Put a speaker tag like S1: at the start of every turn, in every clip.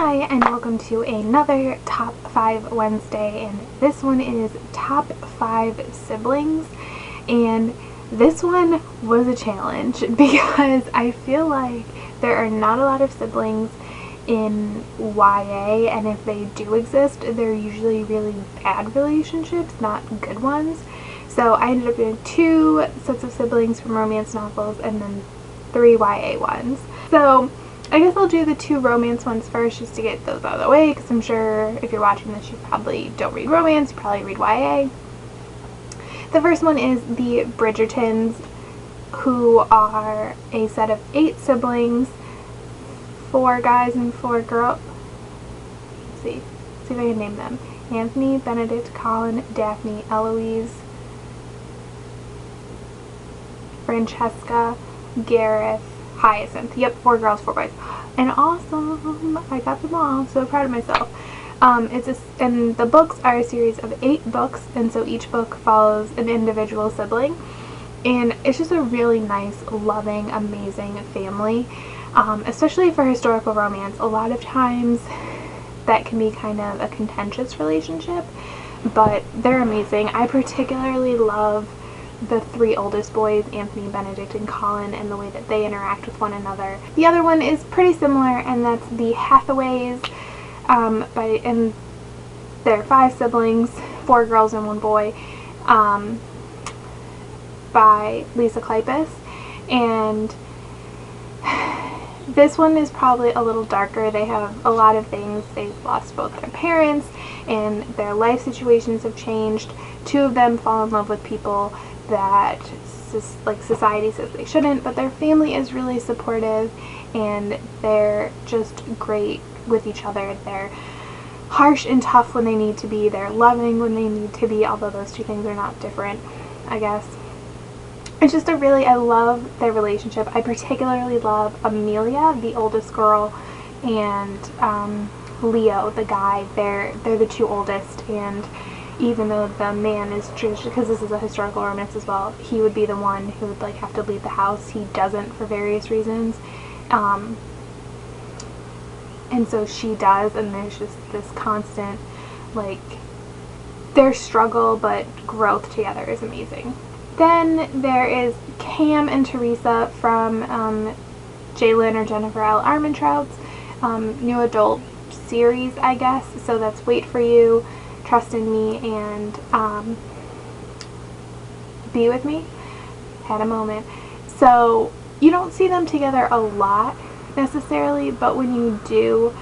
S1: Hi, and welcome to another Top 5 Wednesday, and this one is Top 5 Siblings, and this one was a challenge because I feel like there are not a lot of siblings in YA, and if they do exist, they're usually really bad relationships, not good ones. So I ended up doing 2 sets of siblings from romance novels and then 3 YA ones. So I guess I'll do the 2 romance ones first just to get those out of the way, because I'm sure if you're watching this you probably don't read romance, you probably read YA. The first one is the Bridgertons, who are a set of 8 siblings, 4 guys and 4 girls. Let's see if I can name them. Anthony, Benedict, Colin, Daphne, Eloise, Francesca, Gareth, Hyacinth. Yep, 4 girls, 4 boys. And awesome! I got them all. So proud of myself. And the books are a series of 8 books, and so each book follows an individual sibling. And it's just a really nice, loving, amazing family. Especially for historical romance, a lot of times that can be kind of a contentious relationship, but they're amazing. I particularly love the 3 oldest boys, Anthony, Benedict, and Colin, and the way that they interact with one another. The other one is pretty similar, and that's the Hathaways, and they're 5 siblings, 4 girls and 1 boy, by Lisa Kleypas. And this one is probably a little darker. They have a lot of things. They've lost both their parents, and their life situations have changed. 2 of them fall in love with people that society says they shouldn't, but their family is really supportive, and they're just great with each other. They're harsh and tough when they need to be. They're loving when they need to be, although those 2 things are not different, I guess. It's just I love their relationship. I particularly love Amelia, the oldest girl, and Leo, the guy. They're the 2 oldest, and even though the man is traditional, because this is a historical romance as well, he would be the one who would have to leave the house. He doesn't for various reasons, and so she does, and there's just this constant their struggle but growth together is amazing. Then there is Cam and Teresa from Jalen or Jennifer L. Armentrout's new adult series, I guess. So that's Wait For You, Trust in Me, and Be With Me. Had a moment. So you don't see them together a lot necessarily, but when you do,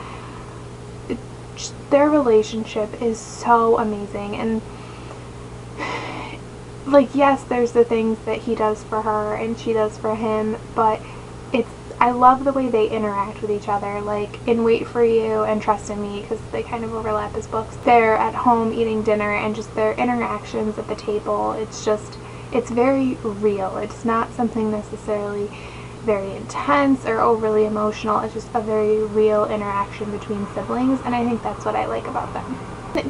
S1: their relationship is so amazing. And yes, there's the things that he does for her and she does for him, but I love the way they interact with each other. In Wait For You and Trust in Me, because they kind of overlap as books, they're at home eating dinner, and just their interactions at the table, it's very real. It's not something necessarily very intense or overly emotional. It's just a very real interaction between siblings, and I think that's what I like about them.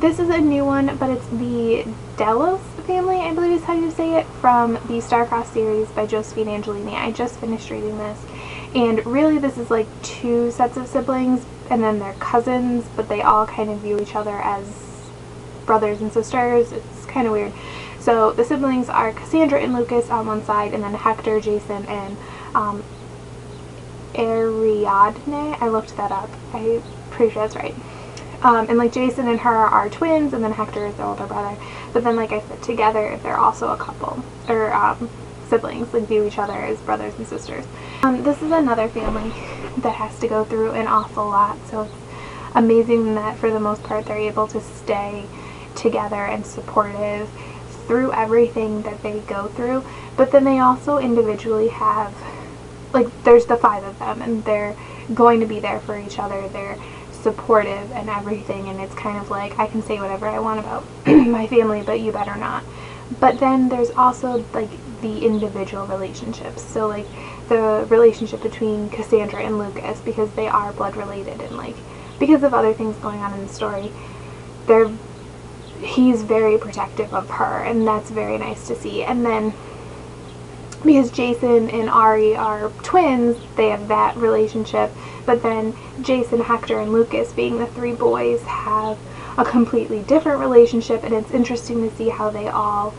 S1: This is a new one, but it's the Delos family, I believe is how you say it, from the Star-Crossed series by Josephine Angelini. I just finished reading this, and really this is 2 sets of siblings, and then they're cousins, but they all kind of view each other as brothers and sisters. It's kind of weird. So the siblings are Cassandra and Lucas on one side, and then Hector, Jason, and Ariadne. I looked that up. I'm pretty sure that's right. And Jason and her are twins, and then Hector is their older brother. But then, like I said, together they're also a couple, or siblings, view each other as brothers and sisters. This is another family that has to go through an awful lot, so it's amazing that for the most part they're able to stay together and supportive through everything that they go through. But then they also individually have, there's the 5 of them, and they're going to be there for each other. They're supportive and everything, and it's kind of I can say whatever I want about my family, but you better not. But then there's also the individual relationships. So the relationship between Cassandra and Lucas, because they are blood related, and because of other things going on in the story, he's very protective of her, and that's very nice to see. And then because Jason and Ari are twins, they have that relationship. but then Jason, Hector, and Lucas, being the 3 boys, have a completely different relationship, and it's interesting to see how they all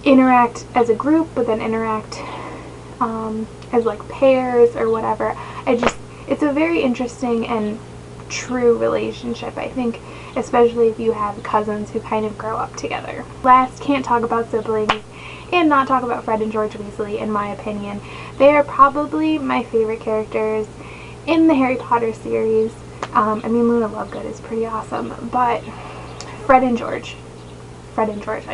S1: interact as a group, but then interact as like pairs or whatever. It's a very interesting and true relationship, I think, especially if you have cousins who kind of grow up together. Last, can't talk about siblings and not talk about Fred and George Weasley, in my opinion. They are probably my favorite characters in the Harry Potter series. I mean, Luna Lovegood is pretty awesome, but Fred and George. I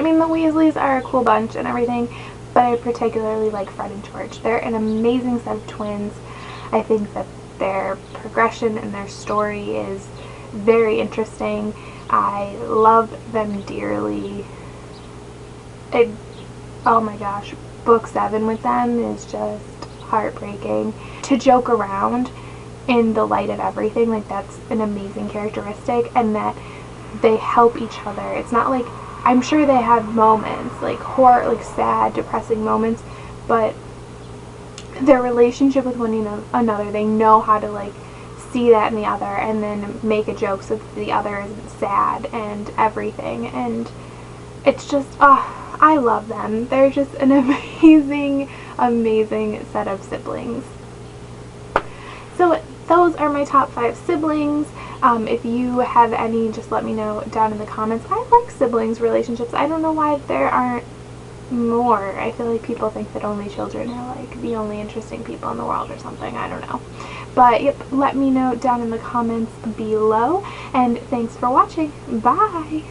S1: mean, the Weasleys are a cool bunch and everything, but I particularly like Fred and George. They're an amazing set of twins. I think that their progression and their story is very interesting. I love them dearly. Oh my gosh, book 7 with them is just heartbreaking. To joke around in the light of everything, like, that's an amazing characteristic, and that they help each other. It's not like, I'm sure they have moments, like horror, like sad, depressing moments, but their relationship with one another, they know how to like see that in the other and then make a joke so that the other isn't sad and everything. And it's just, oh, I love them. They're just an amazing set of siblings. So those are my top 5 siblings. If you have any, just let me know down in the comments. I like siblings relationships. I don't know why there aren't more. I feel like people think that only children are like the only interesting people in the world or something. I don't know. But yep, let me know down in the comments below, and thanks for watching. Bye!